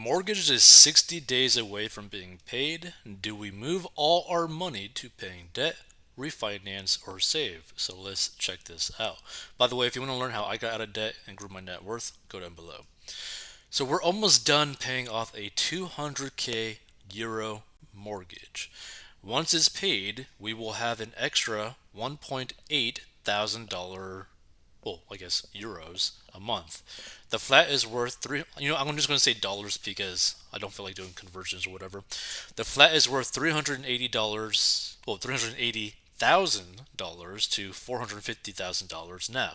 mortgage is 60 days away from being paid. Do we move all our money to paying debt, refinance, or save? So let's check this out. By the way, if you want to learn how I got out of debt and grew my net worth, go down below. So we're almost done paying off a 200k euro mortgage. Once it's paid, we will have an extra 1.8 thousand dollar, well, I guess euros a month. The flat is worth three. I'm just going to say dollars because I don't feel like doing conversions or whatever. The flat is worth $380. Well, $380,000 to $450,000 now.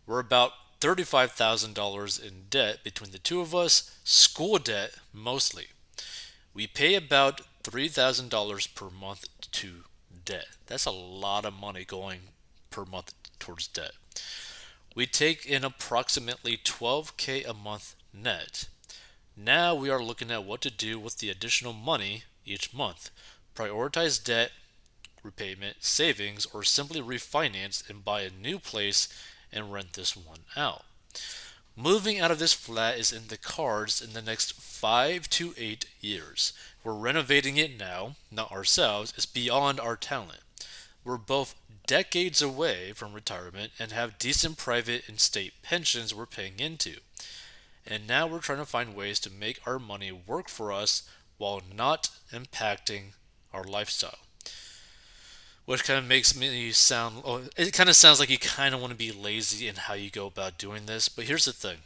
We're about $35,000 in debt between the two of us, school debt mostly. We pay about $3,000 per month to debt. That's a lot of money going per month towards debt. We take in approximately 12k a month net. Now we are looking at what to do with the additional money each month. Prioritize debt repayment, savings, or simply refinance and buy a new place and rent this one out. Moving out of this flat is in the cards in the next 5 to 8 years. We're renovating it now, not ourselves, it's beyond our talent. We're both decades away from retirement and have decent private and state pensions we're paying into. And now we're trying to find ways to make our money work for us while not impacting our lifestyle. Which kind of makes me sound, oh, it kind of sounds like you kind of want to be lazy in how you go about doing this. But here's the thing,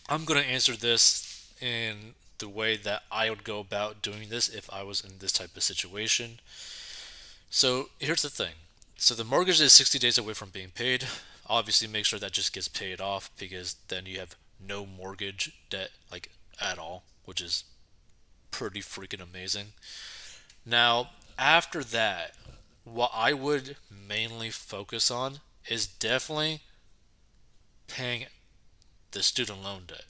I'm going to answer this in the way that I would go about doing this if I was in this type of situation. So here's the thing. So the mortgage is 60 days away from being paid. Obviously, make sure that just gets paid off because then you have no mortgage debt, like at all, which is pretty freaking amazing. Now, after that, what I would mainly focus on is definitely paying the student loan debt.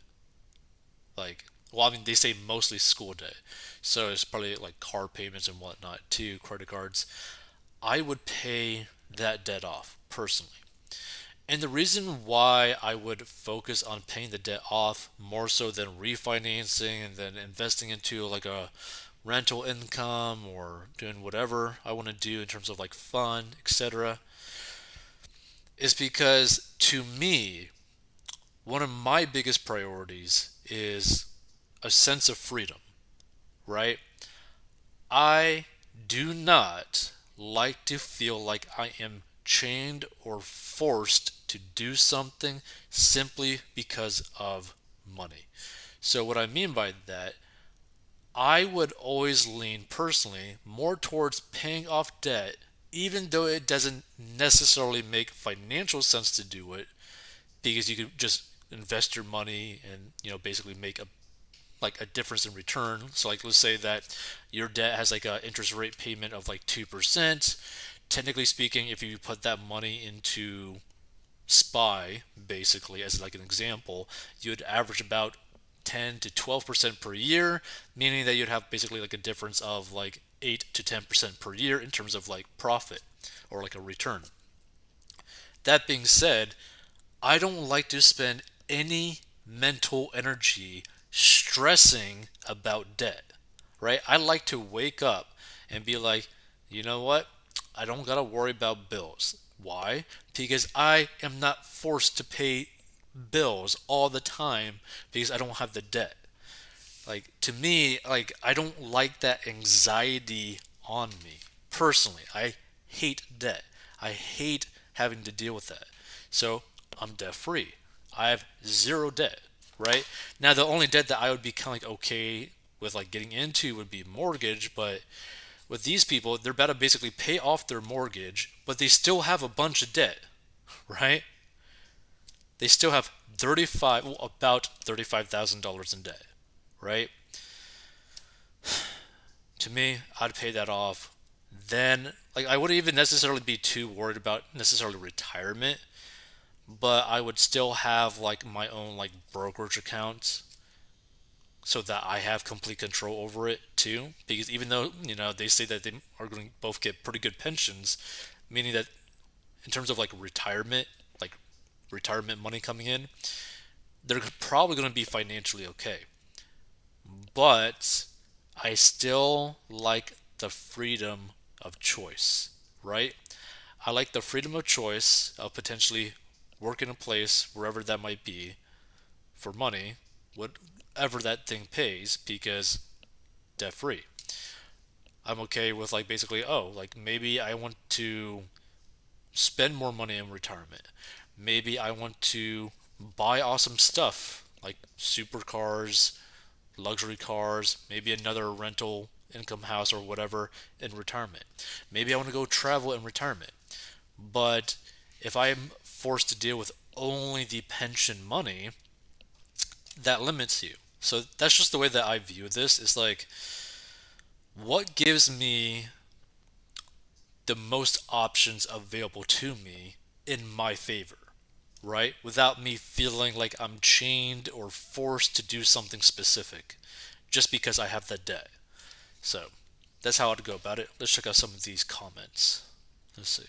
Like, well, I mean, they say mostly school debt. So it's probably like car payments and whatnot too, credit cards. I would pay that debt off personally. And the reason why I would focus on paying the debt off more so than refinancing and then investing into like a rental income or doing whatever I want to do in terms of like fun, etc., is because to me, one of my biggest priorities is a sense of freedom, right? I do not like to feel like I am chained or forced to do something simply because of money. So, what I mean by that, I would always lean personally more towards paying off debt, even though it doesn't necessarily make financial sense to do it, because you could just invest your money and basically make a difference in return. So like let's say that your debt has like a interest rate payment of like 2%. Technically speaking, if you put that money into SPY, basically as like an example, you'd average about 10 to 12% per year, meaning that you'd have basically like a difference of like 8 to 10% per year in terms of like profit or like a return. That being said, I don't like to spend any mental energy stressing about debt, right? I like to wake up and be like, you know what? I don't got to worry about bills. Why? Because I am not forced to pay bills all the time because I don't have the debt. Like to me, like I don't like that anxiety on me personally. I hate debt. I hate having to deal with that. So I'm debt free. I have zero debt, right? Now the only debt that I would be kind of like okay with like getting into would be mortgage, but with these people, they're about to basically pay off their mortgage, but they still have a bunch of debt, right? They still have about $35,000 in debt, right? To me, I'd pay that off. Then, like, I wouldn't even necessarily be too worried about necessarily retirement, but I would still have like my own like brokerage accounts so that I have complete control over it too. Because even though they say that they are going to both get pretty good pensions, meaning that in terms of like retirement money coming in, they're probably going to be financially okay. but I still like the freedom of choice, right? I like the freedom of choice of potentially working a place wherever that might be for money, whatever that thing pays, because debt free. I'm okay with like basically, oh, like maybe I want to spend more money in retirement. Maybe I want to buy awesome stuff like supercars, luxury cars, maybe another rental income house or whatever in retirement. Maybe I want to go travel in retirement. But if I'm forced to deal with only the pension money, that limits you. So that's just the way that I view this. Is like, what gives me the most options available to me in my favor, right? Without me feeling like I'm chained or forced to do something specific just because I have the debt. So that's how I'd go about it. Let's check out some of these comments. Let's see.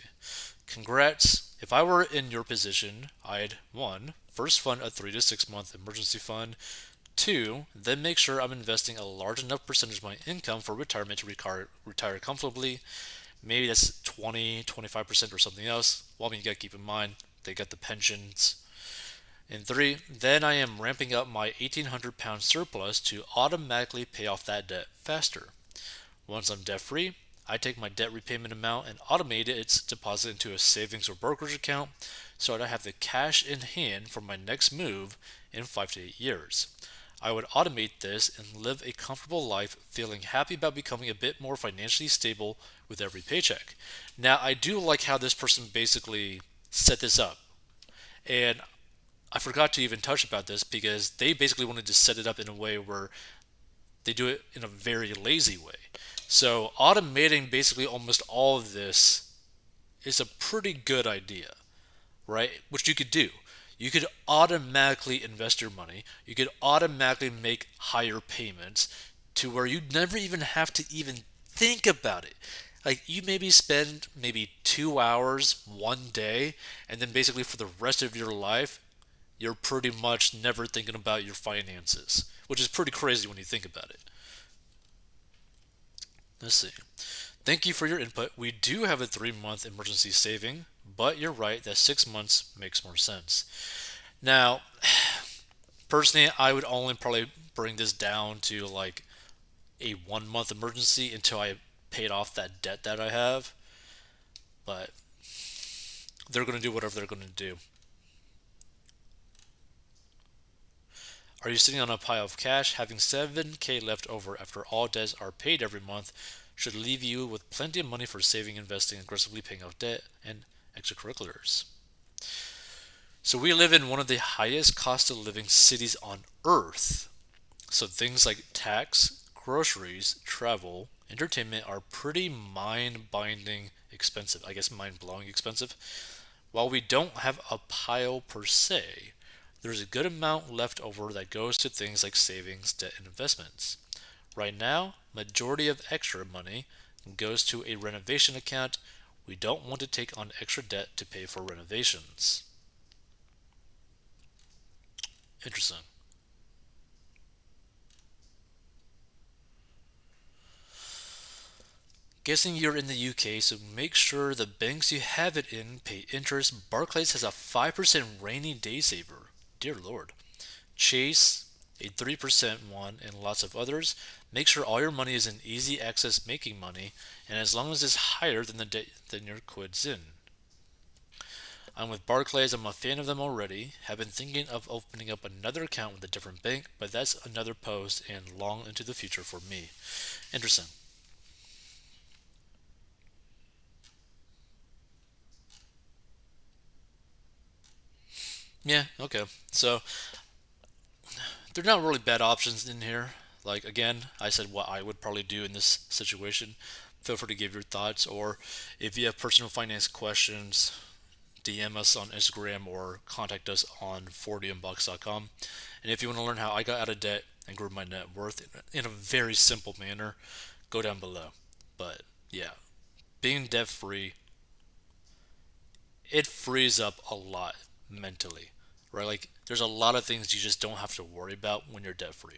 Congrats. If I were in your position, I'd 1. First fund a 3 to 6 month emergency fund. 2. Then make sure I'm investing a large enough percentage of my income for retirement to retire comfortably. Maybe that's 20, 25% or something else. Well, I mean, you gotta keep in mind, they got the pensions. And 3. Then I am ramping up my £1,800 surplus to automatically pay off that debt faster. Once I'm debt free, I take my debt repayment amount and automate its deposit into a savings or brokerage account so that I have the cash in hand for my next move in 5 to 8 years. I would automate this and live a comfortable life feeling happy about becoming a bit more financially stable with every paycheck. Now, I do like how this person basically set this up. And I forgot to even touch about this because they basically wanted to set it up in a way where they do it in a very lazy way. So automating basically almost all of this is a pretty good idea, right? Which you could do. You could automatically invest your money. You could automatically make higher payments to where you never even have to even think about it. Like you maybe spend maybe 2 hours one day, and then basically for the rest of your life, you're pretty much never thinking about your finances, which is pretty crazy when you think about it. Let's see. Thank you for your input. We do have a 3 month emergency saving, but you're right that 6 months makes more sense. Now, personally, I would only probably bring this down to like a 1 month emergency until I paid off that debt that I have. But they're going to do whatever they're going to do. Are you sitting on a pile of cash? Having 7K left over after all debts are paid every month should leave you with plenty of money for saving, investing, aggressively paying off debt, and extracurriculars. So we live in one of the highest cost of living cities on earth. So things like tax, groceries, travel, entertainment are pretty mind-binding expensive. I guess mind-blowing expensive. While we don't have a pile per se, there's a good amount left over that goes to things like savings, debt, and investments. Right now, majority of extra money goes to a renovation account. We don't want to take on extra debt to pay for renovations. Interesting. Guessing you're in the UK, so make sure the banks you have it in pay interest. Barclays has a 5% rainy day saver. Dear Lord. Chase, a 3% one, and lots of others. Make sure all your money is in easy access making money, and as long as it's higher than your quid's in. I'm with Barclays. I'm a fan of them already. Have been thinking of opening up another account with a different bank, but that's another post and long into the future for me. Interesting. Yeah, okay. So they're not really bad options in here. Like again, I said what I would probably do in this situation. Feel free to give your thoughts, or if you have personal finance questions, DM us on Instagram or contact us on 40inbox.com. And if you want to learn how I got out of debt and grew my net worth in a very simple manner, go down below. But yeah, being debt free, it frees up a lot mentally, right? Like there's a lot of things you just don't have to worry about when you're debt free.